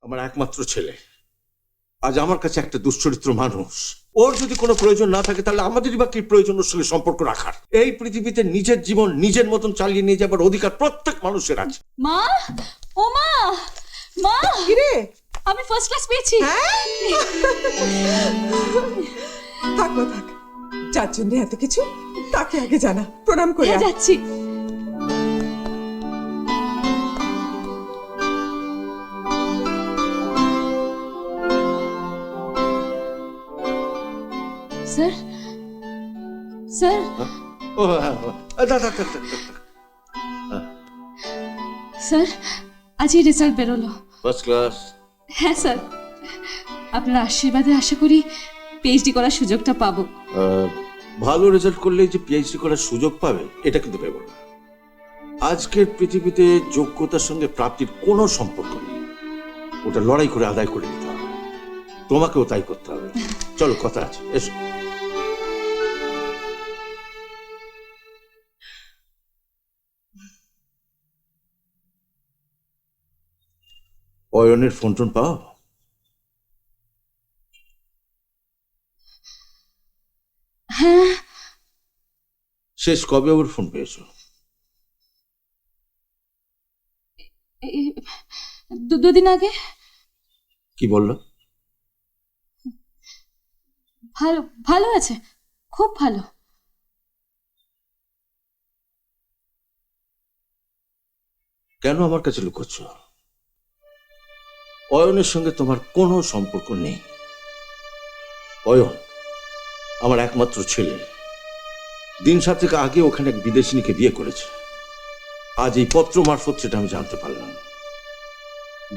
আমার একমাত্র ছেলে আজ আমার কাছে একটা দুশ্চরিত্র মানুষ। ওর যদি কোনো প্রয়োজন না থাকে তাহলে আমাদেরই বা কি প্রয়োজন ওর সঙ্গে সম্পর্ক রাখার? এই পৃথিবীতে নিজের জীবন নিজের মতন চালিয়ে নিয়ে যাবার অধিকার প্রত্যেক মানুষের আছে। মা, ও মা, মা, কিরে আমি ফার্স্ট ক্লাস পেয়েছি। থাক না থাক, যার জন্য এত কিছু তাকে আগে জানা, প্রণাম করে হ্যাঁ, আয়। যাচ্ছি। স্যার, স্যার, ও স্যার, আজই রেজাল্ট বেরোলো। First class. হ্যাঁ স্যার, আপনার আশীর্বাদে আশা করি পিএইচডি করার সুযোগটা পাবো। ভালো রেজাল্ট করলে যে পিএইচডি করার সুযোগ পাবে এটা কিন্তু ভেবো না। আজকের পৃথিবীতে যোগ্যতার সঙ্গে প্রাপ্তির কোনো সম্পর্ক নেই, ওটা লড়াই করে আদায় করে নিতে হবে। তোমাকেও তাই করতে হবে। চলো, কথা আছে, এসো। অয়নের ফোন টোন পাও? হ্যাঁ, শেষ কবে ওর ফোন পেয়েছো? দুদিন আগে। কি বললো? ভালো, ভালো আছে, খুব ভালো। কেন আমার কাছে লুকোচ্ছ? অয়নের সঙ্গে তোমার কোনো সম্পর্ক নেই। অয়ন আমার একমাত্র ছেলে। দিন 7 থেকে আগে ওখানে এক বিদেশিনীকে বিয়ে করেছে। আজ এই পত্র মারফত সেটা আমি জানতে পারলাম।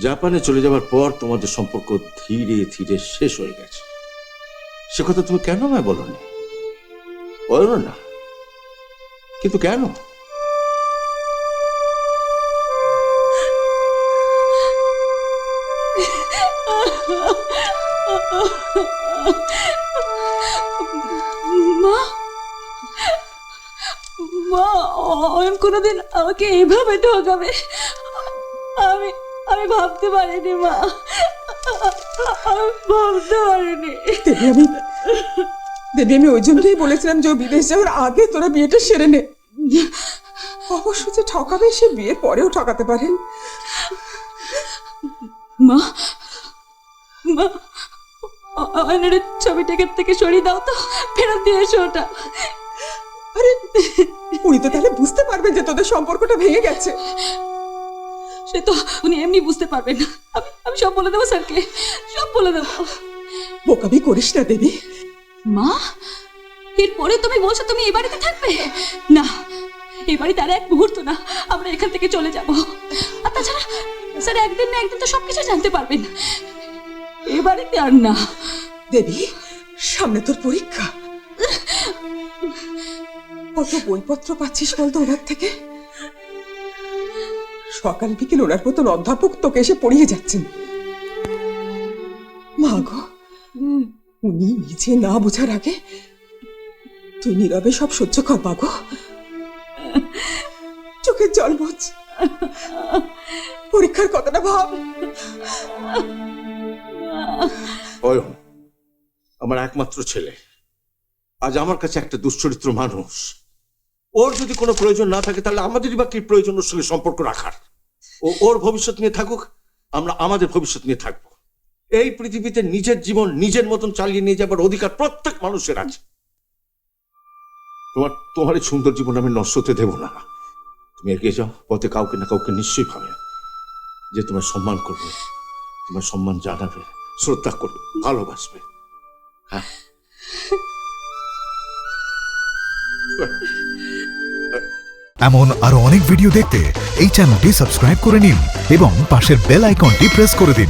জাপানে চলে যাওয়ার পর তোমাদের সম্পর্ক ধীরে ধীরে শেষ হয়ে গেছে। সে কথা তুমি কেন আমায় বলোনি? অয়ন না, কিন্তু কেন? মা, মা, অয়ন কোনোদিন আমাকে এইভাবে ঠকাবে আমি আমি ভাবতে পারিনি মা, আমি ভাবতে পারিনি। দেবী, আমি ওই জন্যই বলেছিলাম যে ও বিদেশ যাওয়ার আগে তোরা বিয়েটা সেরে নে। অবশ্য যে ঠকাবে সে বিয়ের পরেও ঠকাতে পারেন। মা, মা, অয়নের ছবিটাকে থেকে সরিয়ে দাও তো, ফেরত দিয়ে এসো ওটা। আরে উনি তো তাহলে বুঝতে পারবেন যে তোদের সম্পর্কটা ভেঙে গেছে। সে তো উনি এমনি বুঝতে পারবেন না। আমি সব বলে দেবো স্যারকে, সব বলে দেবো। বোকামি করিস না দেবী। মা, এরপরে তুমি বলছো তুমি এই বাড়িতে থাকবে না? এই বাড়িতে আর এক মুহূর্ত না, আমরা এখান থেকে চলে যাব। আর তাছাড়া স্যার একদিন না একদিন তো সবকিছু জানতে পারবেন। এই বাড়িতে আর না। দেবী, সামনে তোর পরীক্ষা। কত বইপত্র পাচ্ছিস বলতো ওনার থেকে? সকাল বিকেল ওনার মতন অধ্যাপক তোকে এসে পড়িয়ে যাচ্ছেন। মা গো, উনি নিজে না বোঝার আগে তুই নীরবে সব সহ্য কর। মা গো, চোখের জল মোছ, পরীক্ষার কথাটা ভাব। অয়ন আমার একমাত্র ছেলে আজ আমার কাছে একটা দুশ্চরিত্র মানুষ। ওর যদি কোনো প্রয়োজন না থাকে তাহলে আমাদেরই বা কি প্রয়োজন ওর সঙ্গে সম্পর্ক রাখার? ওর ভবিষ্যৎ নিয়ে থাকুক, আমরা আমাদের ভবিষ্যৎ নিয়ে থাকবো। এই পৃথিবীতে নিজের জীবন নিজের মতন চালিয়ে নিয়ে যাবার অধিকার প্রত্যেক মানুষের আছে। তোমার এই সুন্দর জীবন আমি নষ্ট হতে দেব না। তুমি এগিয়ে যাও, পথে কাউকে না কাউকে নিশ্চয়ই পাবে যে তোমার সম্মান করবে, তোমার সম্মান জানাবে, শ্রদ্ধা করবে, ভালোবাসবে। হ্যাঁ, এমন আরো অনেক ভিডিও দেখতে এই চ্যানেলটি সাবস্ক্রাইব করে নিন এবং পাশের বেল আইকনটি প্রেস করে দিন।